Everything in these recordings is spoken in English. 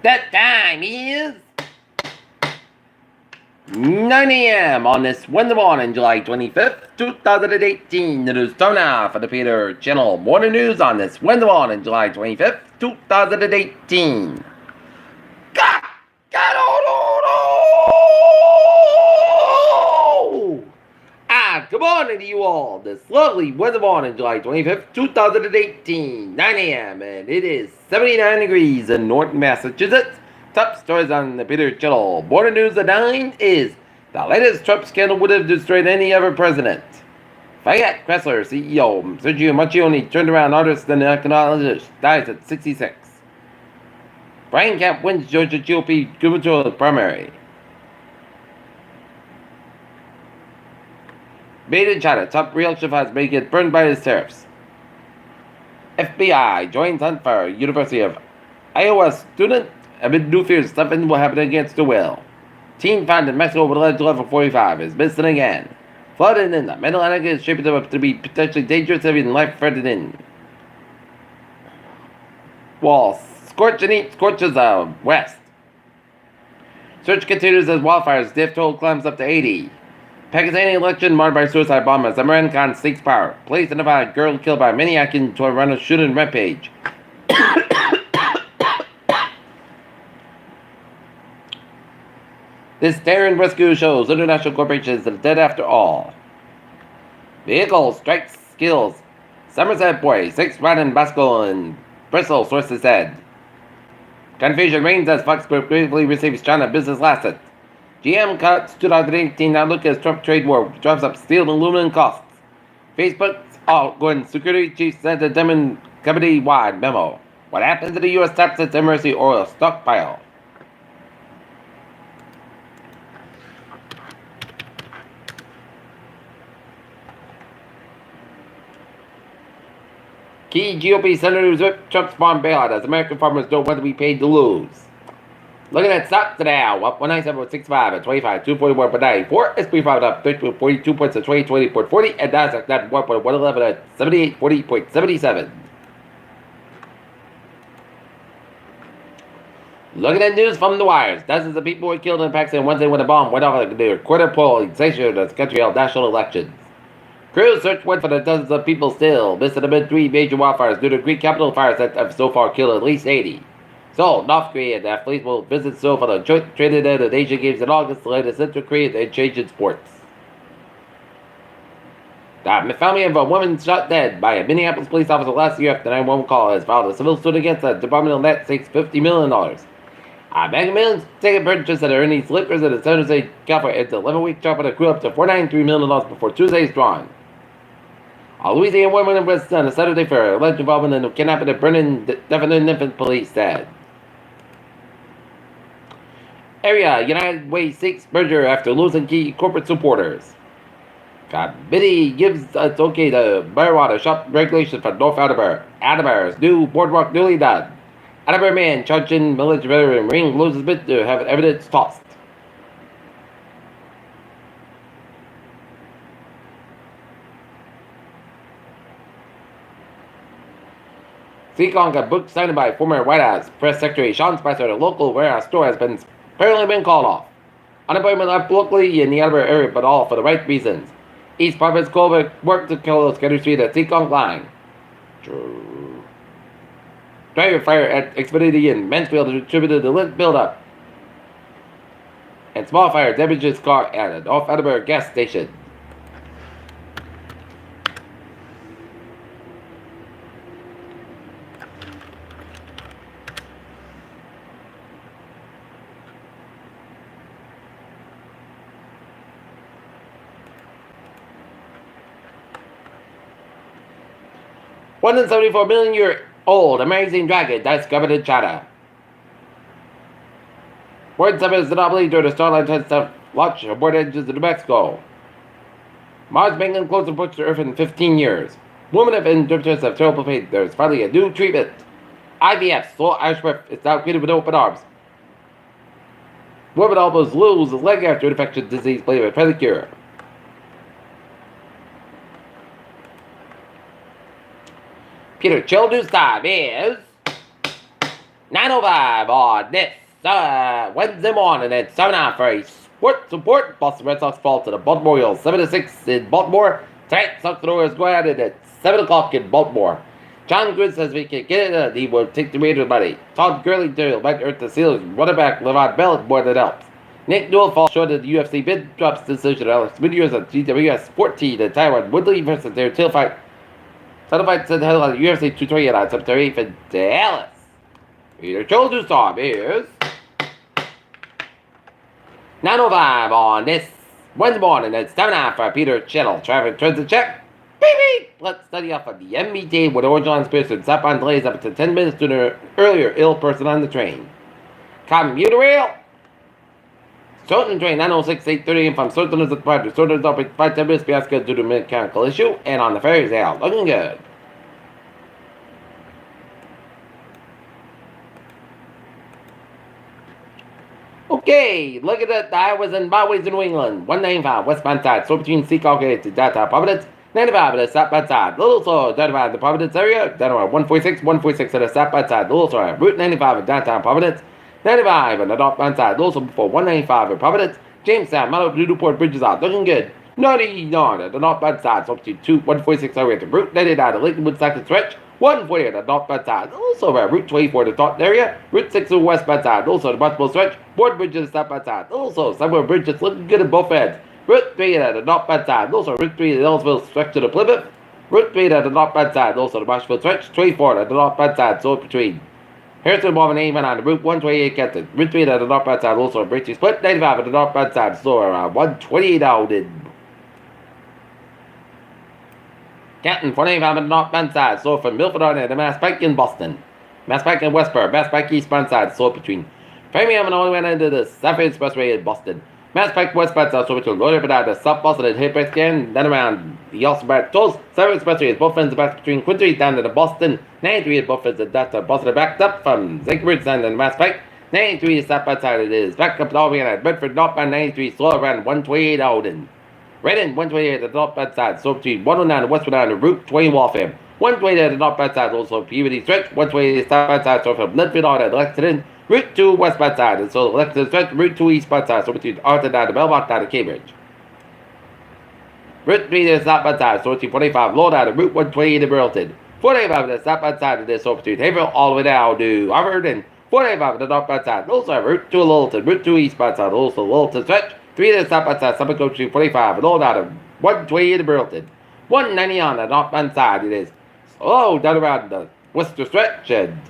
That time is 9 a.m. on this Wednesday morning, July 25th, 2018. It is time now for the Peter Channel Morning News on this Wednesday morning, July 25th, 2018. God, good morning to you all. This lovely Wednesday morning, July 25th, 2018, 9 a.m. And it is 79 degrees in Norton, Massachusetts. Top stories on the Peter Channel Morning News at 9 is the latest Trump scandal would have destroyed any other president. Fiat Chrysler CEO Sergio Marchionne turned around artist and economist, dies at 66. Brian Kemp wins Georgia GOP gubernatorial primary. Made in China, top real chef may get burned by his tariffs. FBI joins hunt for University of Iowa student amid new fears something will happen against the will. Teen found in Mexico with alleged level 45 is missing again. Flooding in the Mid-Atlantic is shaping up to be potentially dangerous and life-threatening. Wall scorching heat scorches west. Search continues as wildfires. Death toll climbs up to 80. Pakistani election marred by suicide bombers. Imran Khan seeks power. Police identify a girl killed by a maniac into a runner shooting rampage. This daring rescue shows international corporations that are dead after all. Vehicle strikes skills. Somerset boy, 6 riding bicycle in Bristol, sources said. Confusion reigns as Fox Group gratefully receives China business license. GM cuts 2018 outlook as Trump trade war drives up steel and aluminum costs. Facebook's outgoing security chief sent a Demon company-wide memo. What happens to the U.S. taps its emergency oil stockpile? Key GOP senators whip Trump's farm bailout as American farmers don't want to be paid to lose. Looking at stocks today, up 197.65 at 25,241 per day. For SP 5 up 42 points at 2020.40 and Nasdaq down 1.111 at 7840.77. Looking at news from the wires, dozens of people were killed in Pakistan Wednesday when a bomb went off near quarter polling station as the country held national elections. Crews search went for the dozens of people still missing amid 3 major wildfires due to Greek capital fires that have so far killed at least 80. So, North Korea athletes will visit Seoul for the joint training at the Asian Games in August, the latest inter-Korean and change in sports. The family of a woman shot dead by a Minneapolis police officer last year after 911 call has filed a civil suit against the Department of Net seeks $50 million. Mega Millions ticket purchase at Ernie's Liquors at the San Jose, California. It's an 11-week chop that grew up to $493 million before Tuesday's drawing. A Louisiana woman arrested on a Saturday for alleged involvement in the kidnapping of burning definite infant, police said. Area United Way seeks merger after losing key corporate supporters. Committee gives its okay to marijuana shop regulation for North Attleboro. Attleboro's new boardwalk newly done. Attleboro man charged in military ring loses bid to have evidence tossed. Seekong, a book signed by former White House press secretary Sean Spicer at a local warehouse store has apparently been called off. Unemployment up locally in the Attleboro area, but all for the right reasons. East Province Colbert worked to kill Scudder Street at Seekong Line. Driver fire at Xfinity in Mansfield attributed to lit buildup. And small fire damages car at an off Attleboro gas station. $174 million-year-old amazing dragon discovered in China. Word summons anomaly during the Starline test of launch aboard engines in New Mexico. Mars making close approach to Earth in 15 years. Women have been interpreters of terrible pain. There's finally a new treatment. IVF, slow Irish birth, is now greeted with open arms. Women almost lose a leg after infectious disease blame a pedicure. Peter Chill News Time is 9:05 on this Wednesday morning at 7 for a sports report. Boston Red Sox fall to the Baltimore Orioles 7-6 in Baltimore. Tonight, Sox Warriors go at it at 7 o'clock in Baltimore. John Gruden says we can get it. He will take the Raiders money. Todd Gurley might hurt the Steelers. Running back Le'Veon Bell more than helps. Nick Newell falls short of the UFC bid. Drops decision. Alex Munoz at GWS 14 and Taiwan Woodley versus their tail fight. Title fights in the headline of UFC 228 on September 8th in Dallas. Peter Children's time is 9:05 on this Wednesday morning. It's 7:30 for Peter Chittle. Traffic turns the check. Baby! Let's study off of the MBT with Orange Line Pearson. Stop on delays up to 10 minutes to an earlier ill person on the train. Commuter rail. Certain train 906 8:30 from Certain is at 5 to Certain is up at 5 10 minutes fiasco due to a mechanical issue. And on the ferries out. Looking good. Okay, look at that. The Iowas and Byway's in New England. 195 westbound side. So between Seacock and downtown Providence. 95 at the southbound side. Little slow downtown the Providence area. Downtown 146 at the southbound side. Little slow. Route 95 at downtown Providence. 95 on the northbound side. Little slow before 195 at Providence. Jamestown, Mount Newport Bridges out. Looking good. 99 at the northbound side. So between 146 area to Route 99 at Lakewood Second Stretch. 140 at the northbound side. Also at Route 24 at the top area. Route 6 at the westbound side. Also the multiple stretch. Board bridges at the southbound side. Also somewhere bridges looking good at both ends. Route 3 at the northbound side. Also Route 3 at the Ellisville stretch to the Plymouth. Route 3 at the northbound side. Also the Marshfield stretch. 24 at the northbound side. So between Harrison Marvin Avon on the Route 128 Kenton. Route 3 at the northbound side. Also a Bracey split. 95 at the northbound side. So around 128 out in Canton, 495 at the northbound side. So from Milford on to Mass Pike in Boston. Mass Pike in Westboro. Mass Pike eastbound side. So between Framingham and all the way into the South Expressway in Boston. Mass Pike westbound side. So between Loader and the South Boston and Hillbreak again. Then around the Yellowstone Tolls. South Expressway is both ends back between Queen Street down to the Boston. 93 at both ends of that Boston backed up from Zigford and the Mass Pike. 93 is southbound side. It is back up all the way at Bedford northbound 93 slow around 128 out in Redden, 128 at the northbound side. So between 109 and westbound on the Route 20 Waltham. 128 at the northbound side. Also Peabody Stretch. 128 southbound side. So from Linfield on at Lexington. Route 2 westbound side. And so Lexington Stretch. Route 2 eastbound side. So between Arthur down to Belmont down to Cambridge. Route 3 to the southbound side. So between 45 low down to Route 128 in Burlington. 485 at the southbound side. And then so between Haverhill all the way down to Harvard. And 485 at the northbound side. Also Route 2 Littleton. Route 2 eastbound side. Also Littleton Stretch. 3 to the southbound side. Summit goes to 45 and all down to 128 in Burlington. 190 on the northbound side. It is slow down around the Worcester Stretch. And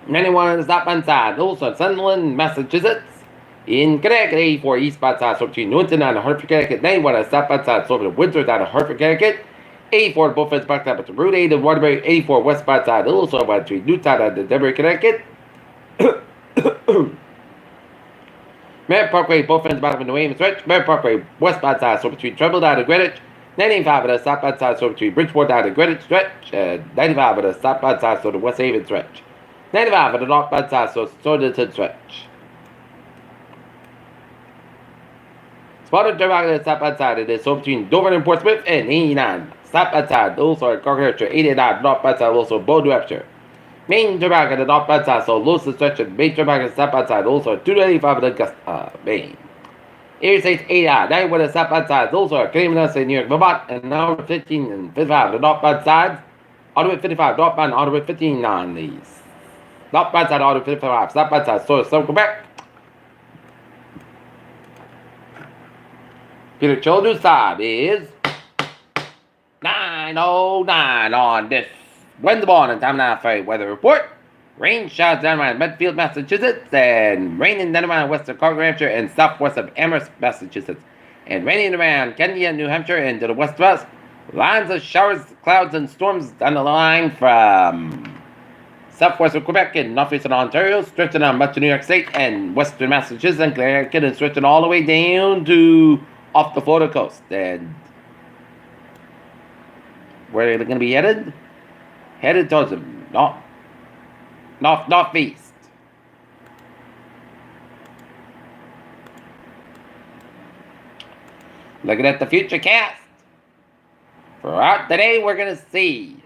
91 on the southbound side. Also Sunderland, Massachusetts. In Connecticut, 84 eastbound side. So between Newton and Hartford, Connecticut. 91 on the southbound side. So between Windsor down to Hartford, Connecticut. 84 both ends back up to Route 8 and Waterbury. 84 westbound side. Also between Newtown and Denver, Connecticut. Merritt Parkway, both ends back up in the Williams Stretch. Merritt Parkway, westbound side, so between Trumbull down to Greenwich. 95 at the southbound side, so between Bridgeport down to Greenwich Stretch. 95 at the southbound side, so the West Haven Stretch. 95 at the northbound side, so Stonington Stretch. Spotted Durham at the southbound side, it is so between Dover and Portsmouth. And 89 southbound side, also at Carter, 89 northbound side, also Bow New Hampshire. Main Turnback at the northbound side, so Lewiston Stretch and Main Turnback at the southbound side, also 295 at Augusta, Maine. Interstate 89, 91 at the southbound side, also at Cleveland in New York, Vermont, and now 15 and 55 at the northbound side, Autobahn 55, northbound Autobahn 15 on these. Northbound side, Autobahn 55, southbound side, so Quebec. Peter Children's time is 9:09 on this Wednesday morning, time now for a weather report. Rain showers down around Medfield, Massachusetts, and raining down around western Carter, Hampshire, and southwest of Amherst, Massachusetts, and raining around Candia, New Hampshire, and to the west. Lines of showers, clouds, and storms down the line from southwestern Quebec and northeastern Ontario, stretching on much of New York State and western Massachusetts and Connecticut, and stretching all the way down to off the Florida coast. And where are they going to be headed? Headed towards the northeast. Looking at the future cast. Throughout the day, we're going to see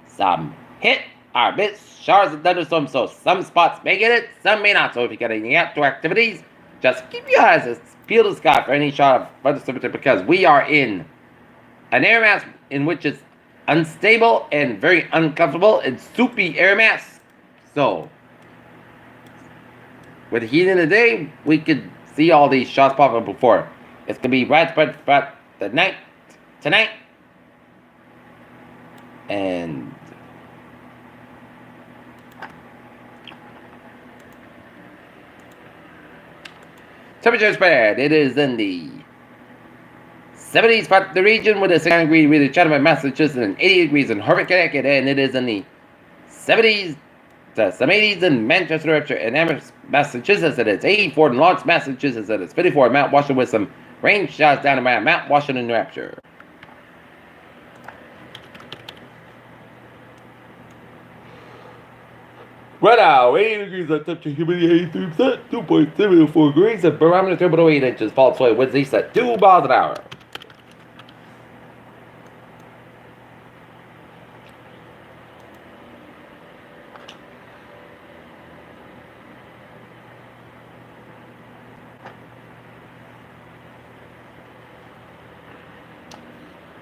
some hit are mist, showers, and thunderstorms, so some spots may get it, some may not. So if you got any outdoor activities, just keep your eyes peeled to the sky for any shot of thunderstorms because we are in an air mass in which is unstable and very uncomfortable and soupy air mass. So, with the heat in the day, we could see all these shots pop up before. It's gonna be widespread throughout the night tonight, and temperature spread. It is in the 70s for the region with a 69-degree region Chatham, Massachusetts, and 80 degrees in Harvard, Connecticut, and it is in the 70s to some 80s in Manchester, Hampshire, and Amherst, Massachusetts, and it's 84 in Lawrence, Massachusetts, and it's 54 in Mount Washington with some rain showers down around Mount Washington, New Hampshire. Right now, 80 degrees at temperature, humidity 83%, 2.74 degrees, and barometer 2.08 inches, fall sway, winds east at 2 miles an hour.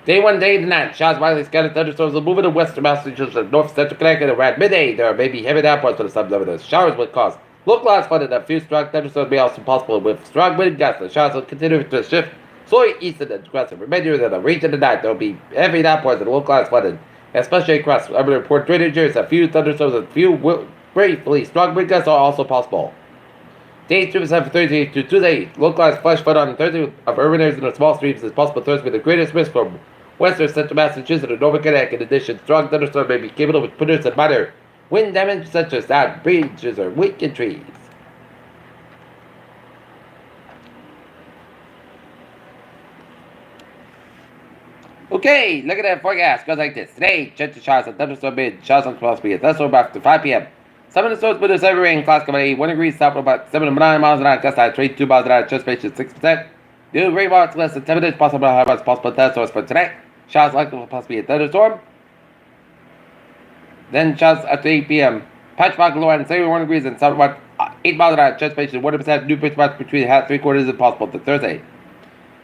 Day 1, day to night. Showers, widely scattered thunderstorms will move into western Massachusetts and north central Connecticut around midday. There may be heavy downpours for the sublimits. Showers will cause localized flooding. A few strong thunderstorms may also be possible with strong wind gusts. The showers will continue to shift slowly east and aggressive. Remainder of the region tonight, there will be heavy downpours and localized flooding, especially across urban report drainage areas. A few thunderstorms and a few briefly strong wind gusts are also possible. Day 2% for Thursday to Tuesday. Localized flash flood on Thursday of urban areas and the small streams is possible Thursday with the greatest risk from western central Massachusetts and northern Connecticut. In addition, strong thunderstorms may be capable of producing minor wind damage such as that bridges or weakened trees. Okay, look at that forecast. Goes like this. Today, chance of showers and thunderstorm mid. Showers on 12 speed. Thunderstorm after 5 p.m. Some of the storms produce heavy rain. Class coming 1 degree south about 7 to 9 miles an hour. Gust out 22 miles an hour. Chance space is 6%. New rainfall less than 10 minutes. Possible thunderstorms for tonight. Showers likely will possibly a thunderstorm. Then showers after 8 p.m. Patch fog low and 71 degrees and south about 8 miles an hour. Chance space is 1%. New pitch spots between half 3/4 is possible to Thursday.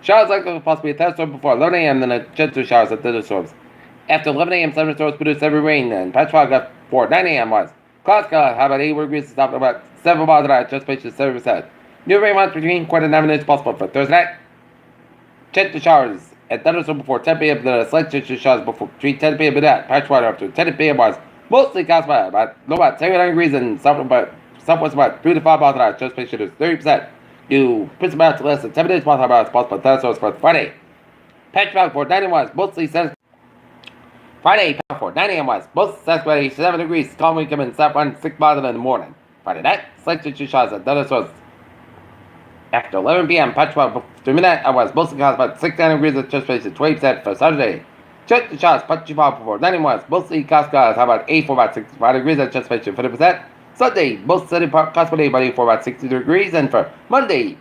Showers likely will possibly a thunderstorm before 11 a.m. Then a chance of showers and thunderstorms. After 11 a.m. thunderstorms produce heavy rain and patch fog before 9 a.m. was. Clouds how about 81 degrees and south about 7 miles an hour. Chance space is 7%. New rain months between 1/4 minutes possible for Thursday night. Chance of showers and thunderstorms before 10 p.m. Then a slight chance of showers before between 10 p.m. and that. Patch water after 10 p.m. was mostly caused by about 79 degrees and southwest about 3 to 5 miles an hour. Chance space is 30%. New principal amounts less than 10 minutes possible thunderstorms for Friday. Patch fog for 9 a.m. was mostly Friday for 9 a.m. was most Saturday 7 degrees. Calm wind coming south 6 miles in the morning. Friday night, slight chance of showers and thunderstorms. After 11 p.m., patch fog for midnight, I was mostly caused by 69 degrees of chance space and 20% for Saturday. Chance of showers, patch fog for 9 a.m. was mostly caused how about 8 for about 65 degrees of chance space and 40%. Sunday, most sunny possibility for about 60 degrees, and for Monday,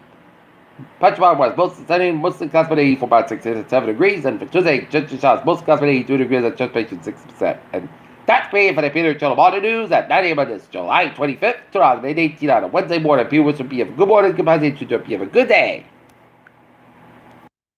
patch fog was mostly sunny, mostly possibility for about 67 degrees, and for Tuesday, chance of showers, mostly possibility 82 degrees of chance space and 60%. And that's me for the Peter Channel Water News at 9 a.m. on this July 25th, 2018 on a Wednesday morning. Viewers will be a good morning, goodbye, to you. Have a good day.